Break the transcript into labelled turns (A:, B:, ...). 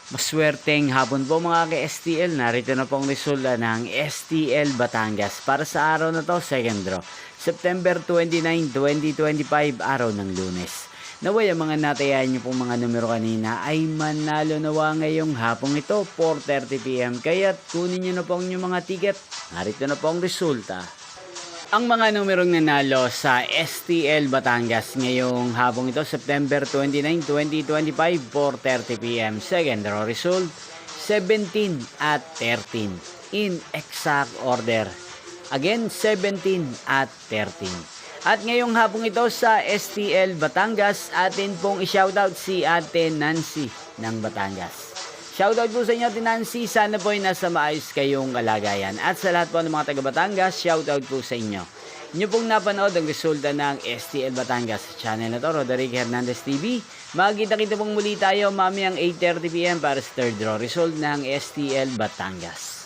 A: Maswerteng hapon po mga ka-STL. Narito na pong resulta ng STL Batangas para sa araw na to, second draw. September 29, 2025, araw ng Lunes. Naway ang mga natayan niyo pong mga numero kanina ay manalo nawa ngayong hapong ito, 4:30 PM. Kaya kunin niyo na po ang inyong mga ticket. Narito na po ang resulta. Ang mga numerong nanalo sa STL Batangas ngayong hapong ito, September 29, 2025, 4:30 PM. Second draw result, 17 at 13 in exact order. Again, 17 at 13. At ngayong hapong ito sa STL Batangas, atin pong i-shoutout si Ate Nancy ng Batangas. Shoutout po sa inyo, Ate Nancy. Sana po ay nasa maayos kayong kalagayan. At sa lahat po ng mga taga Batangas, shoutout po sa inyo. Inyo pong napanood ang resulta ng STL Batangas sa channel na to, Roderick Hernandez TV. Magkita-kita pong muli tayo mamayang 8:30 PM para sa third draw result ng STL Batangas.